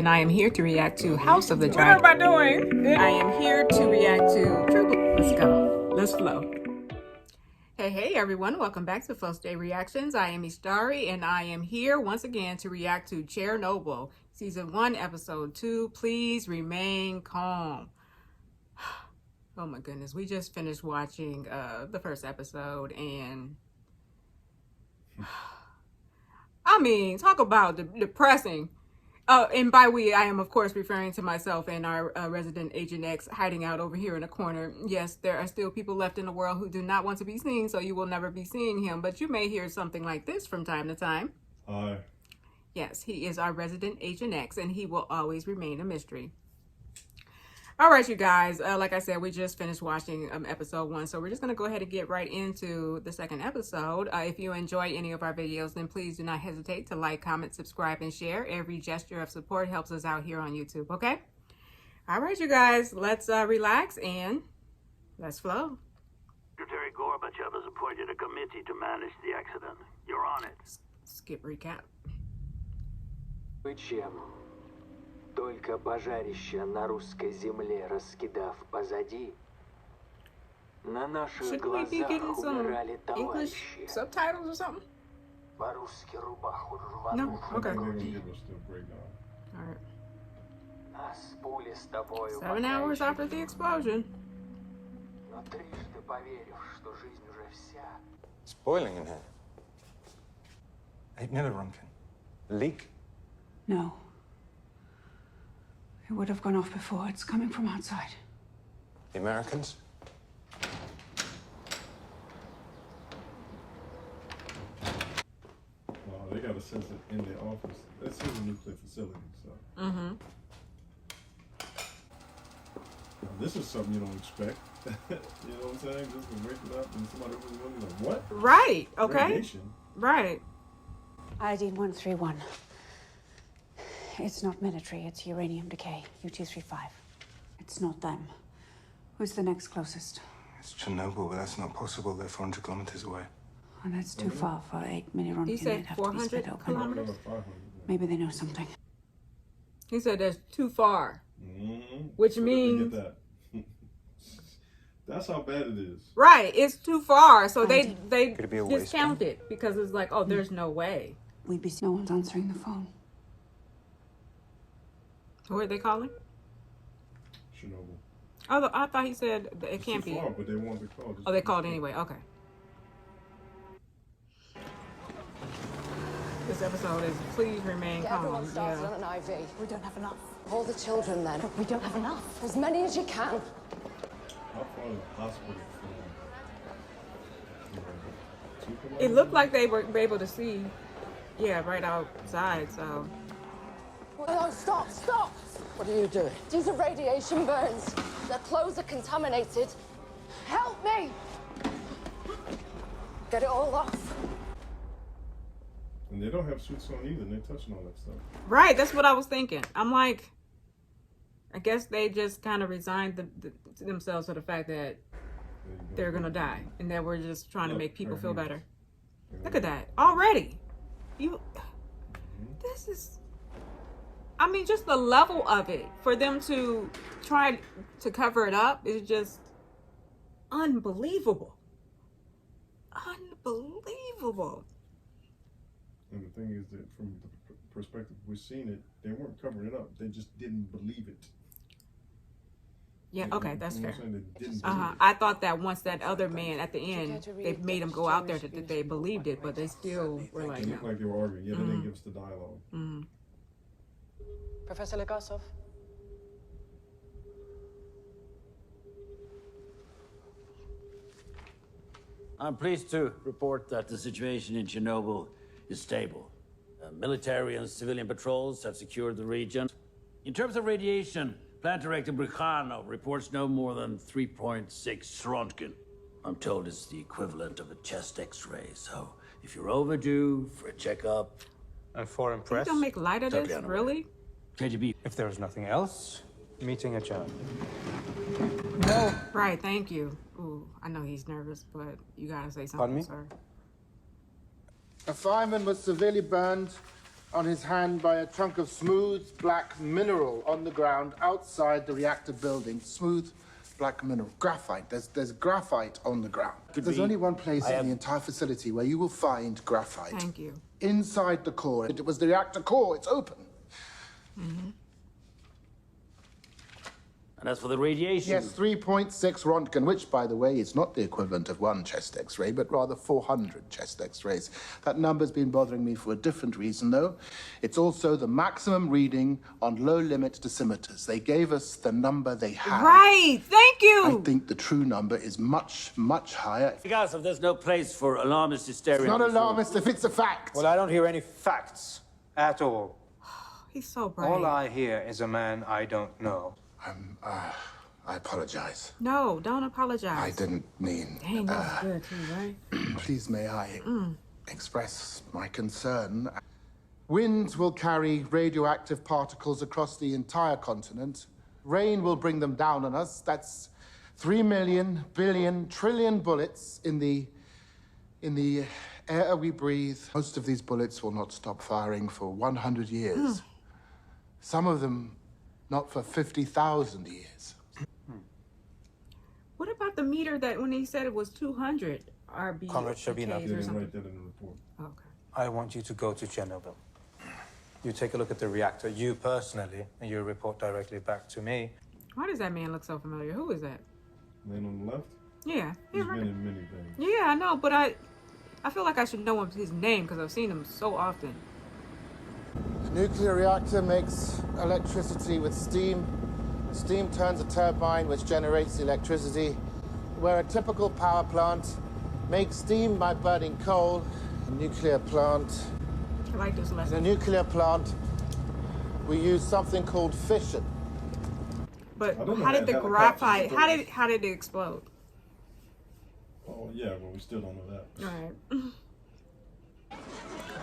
and I am here to react to House of the Dragon. What am I doing? I am here to react to Chernobyl. Let's go. Let's flow. Hey everyone, welcome back to Flow Day Reactions. I am Ishtari, and I am here once again to react to Chernobyl, Season 1, Episode 2. Please remain calm. Oh my goodness, we just finished watching the first episode, and I mean, talk about depressing. And by we, I am, of course, referring to myself and our resident Agent X hiding out over here in a corner. Yes, there are still people left in the world who do not want to be seen, so you will never be seeing him. But you may hear something like this from time to time. Hi. Yes, he is our resident Agent X, and he will always remain a mystery. All right, you guys, like I said, we just finished watching episode 1, so we're just going to go ahead and get right into the second episode. If you enjoy any of our videos, then please do not hesitate to like, comment, subscribe, and share. Every gesture of support helps us out here on YouTube, okay? All right, you guys, let's relax and let's flow. Secretary Gorbachev has appointed a committee to manage the accident. You're on it. Skip recap. Только пожарище на русской земле раскидав позади, на наших глазах умирали товарищи. Subtitles or something? По-русски рубаху No, рванув okay. на груди. All right. Нас пули с тобою 7 hours after the explosion. но трижды поверив, что жизнь уже вся. It's boiling in here. 8 milliroentgen. Leak? No. It would have gone off before. It's coming from outside. The Americans? Wow, they got a sensor in their office. This is a nuclear facility, so. Mm-hmm. Now, this is something you don't expect. You know what I'm saying? Just to wake it up and somebody was going to be like, what? Right, okay. Radiation? Right. Iodine 131. It's not military, it's uranium decay, U-235. It's not them. Who's the next closest? It's Chernobyl, but that's not possible. They're 400 kilometers away. Oh, that's too far for 8 milliroentgen. He said They'd have to be 400 split open. kilometers? 500. Maybe they know something. He said that's too far. Mm-hmm. Which So means... Get that. That's how bad it is. Right, it's too far. So they Could it be a waste discount it because it's like, oh, there's no way. We'd be... No one's answering the phone. Who are they calling? Chernobyl. Oh, I thought he said that it It's can't too be. far, but they want to call. Oh, they called anyway. Okay. This episode is please remain Get calm. everyone started Yeah. on an IV. We don't have enough. All the children then. We don't have enough. As many as you can. How far is the hospital from? It looked like they were able to see. Yeah, right outside. So. No, stop, stop! What are you doing? These are radiation burns. Their clothes are contaminated. Help me! Get it all off. And they don't have suits on either, and they're touching all that stuff. Right, that's what I was thinking. I'm like, I guess they just kind of resigned themselves to the fact that they're gonna die, and that we're just trying to make people feel better. Look at that already. This is, I mean, just the level of it for them to try to cover it up is just unbelievable. Unbelievable. And the thing is that from the perspective we've seen it, they weren't covering it up. They just didn't believe it. Yeah, okay, that's fair. They didn't believe it. I thought that once that other man at the end, they made him go out there that they believed it, but they still were like, It no. looked like they were arguing. Yeah, they didn't give us the dialogue. Professor Legasov. I'm pleased to report that the situation in Chernobyl is stable. Military and civilian patrols have secured the region. In terms of radiation, Plant Director Brichanov reports no more than 3.6 Roentgen. I'm told it's the equivalent of a chest X-ray, so if you're overdue for a checkup... And foreign You press, don't make light of Totally this, unaware. really? KGB. if there's nothing else, meeting adjourned. No. Right, thank you. Ooh, I know he's nervous, but you gotta say something, Pardon me? sir. A fireman was severely burned on his hand by a chunk of smooth black mineral on the ground outside the reactor building. Smooth black mineral. Graphite. There's graphite on the ground. There's only one place in the entire facility where you will find graphite. Thank you. Inside the core. It was the reactor core. It's open. Mm-hmm. And as for the radiation... Yes, 3.6 Rontgen, which, by the way, is not the equivalent of 1 chest X-ray, but rather 400 chest X-rays. That number's been bothering me for a different reason, though. It's also the maximum reading on low-limit dosimeters. They gave us the number they had. Right! Thank you! I think the true number is much, much higher. Because if there's no place for alarmist hysteria... It's not alarmist if it's a fact. Well, I don't hear any facts at all. He's so brave. All I hear is a man I don't know. I apologize. No, don't apologize. I didn't mean... Dang, that's good too, right? Please, may I express my concern? Winds will carry radioactive particles across the entire continent. Rain will bring them down on us. That's 3 million, billion, trillion bullets in the air we breathe. Most of these bullets will not stop firing for 100 years. Some of them not for 50,000 years. What about the meter that when he said it was 200 RB? Conrad should be enough. They didn't write that in the report. Okay. I want you to go to Chernobyl. You take a look at the reactor, you personally, and you report directly back to me. Why does that man look so familiar? Who is that? Man on the left? Yeah. He's been in many things. Yeah, I know, but I feel like I should know his name because I've seen him so often. The nuclear reactor makes electricity with steam. Steam turns a turbine which generates the electricity. Where a typical power plant makes steam by burning coal, a nuclear plant... I like this lesson. In a nuclear plant, we use something called fission. But how did the graphite, how did it explode? Oh, yeah, well, we still don't know that. All right.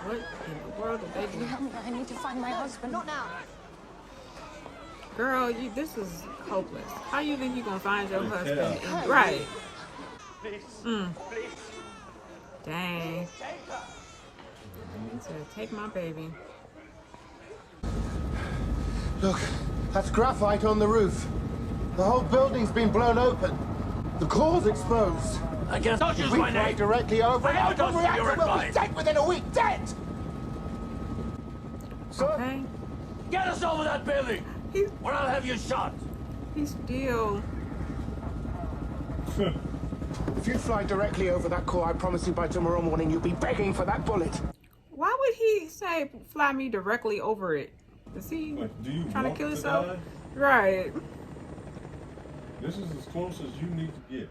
What in the world did they Can you do? help me? I need to find my husband. Not now. Girl, this is hopeless. How you think you're gonna find your husband? Yeah. Right. Please, please. Dang. He said, take my baby. Look, that's graphite on the roof. The whole building's been blown open. The core's exposed. I can't touch If you, we my fly name. directly over I it, haven't the touched reactor your will be advice. dead within a week. Dead! Sir? Okay. Get us over that building, He, or I'll have you shot. he's still. If you fly directly over that core, I promise you by tomorrow morning you'll be begging for that bullet. Why would he say fly me directly over it? Is he Like, do you trying to want kill to himself? die? Right. This is as close as you need to get.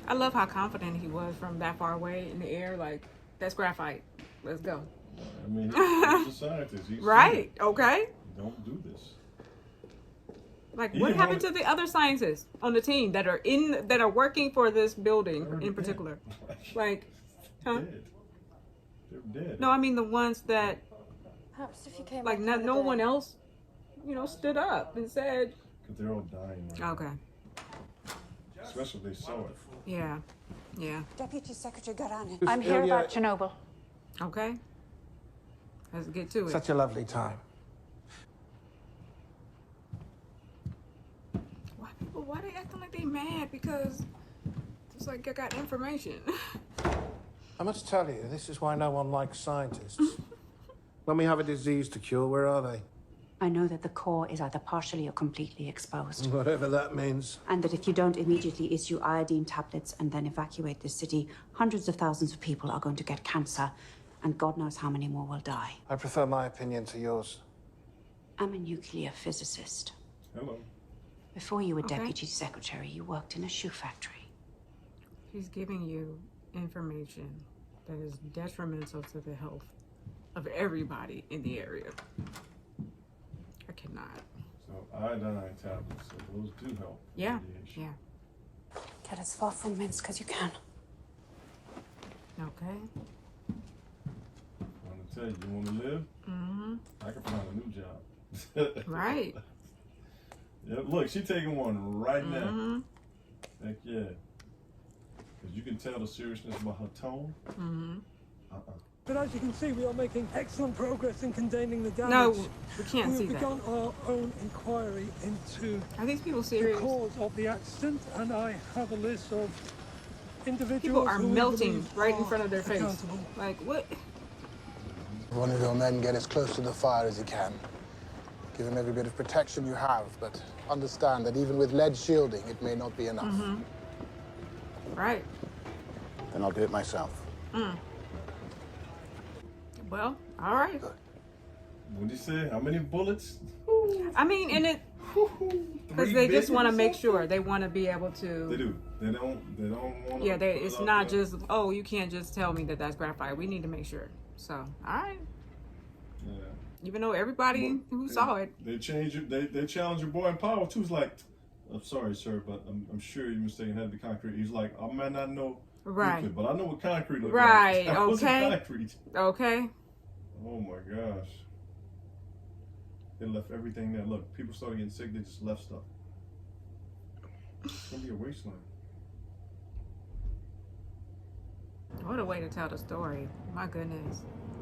I love how confident he was from that far away in the air. Like, that's graphite. Let's go. I mean, he's a scientist. He's Right. Okay. Don't do this. Like, He what didn't happened know to the other scientists on the team that are working for this building They're in dead. particular? Like, huh? Dead. They're dead. No, I mean the ones that, Perhaps if you came like, back no another day. one else, stood up and said, Because they're all dying right now. okay, Especially if they saw it. yeah, yeah, Deputy Secretary Garani. I'm here about Chernobyl. okay. Let's get to it. Such a lovely time. Why they acting like they mad? Because it's like I got information. I must tell you, this is why no one likes scientists. When we have a disease to cure, where are they? I know that the core is either partially or completely exposed. Whatever that means. And that if you don't immediately issue iodine tablets and then evacuate the city, hundreds of thousands of people are going to get cancer, and God knows how many more will die. I prefer my opinion to yours. I'm a nuclear physicist. Hello. Before you were Okay. deputy secretary, you worked in a shoe factory. He's giving you information that is detrimental to the health of everybody in the area. I cannot. So iodine tablets, so those do help. Yeah, Radiation. yeah. Get as far from Minsk as you can. Okay. I want to tell you, you want to live? Mm-hmm. I can find a new job. Right. Yep, look, she taking one right now. Mm-hmm. Heck yeah. Because you can tell the seriousness about her tone. Mm-hmm. Should as you can see, we are making excellent progress in containing the damage. No, we can't see We've that. begun our own inquiry into Are these people the serious? cause of the accident, and I have a list of individuals People are who we melting believe right in are front of their face. accountable. Like, what? One of your men get as close to the fire as he can. Give him every bit of protection you have, but understand that even with lead shielding, it may not be enough. Right. Then I'll do it myself. Well, all right. What did you say? How many bullets? I mean, and it, because they just want to make sure. They want to be able to. They do. They don't want to. Yeah, it's not just, oh, you can't just tell me that that's graphite. We need to make sure. So, all right. Yeah. Even though everybody who saw it. They change it. They challenge your boy in power too. It's like, I'm sorry, sir, but I'm sure you're mistaken. Had the concrete. He's like, I might not know. Right. Liquid, but I know what concrete looks Right. like. That wasn't Okay. concrete. Okay. Oh my gosh. They left everything there. Look, people started getting sick. They just left stuff. It's gonna be a wasteland. What a way to tell the story. My goodness.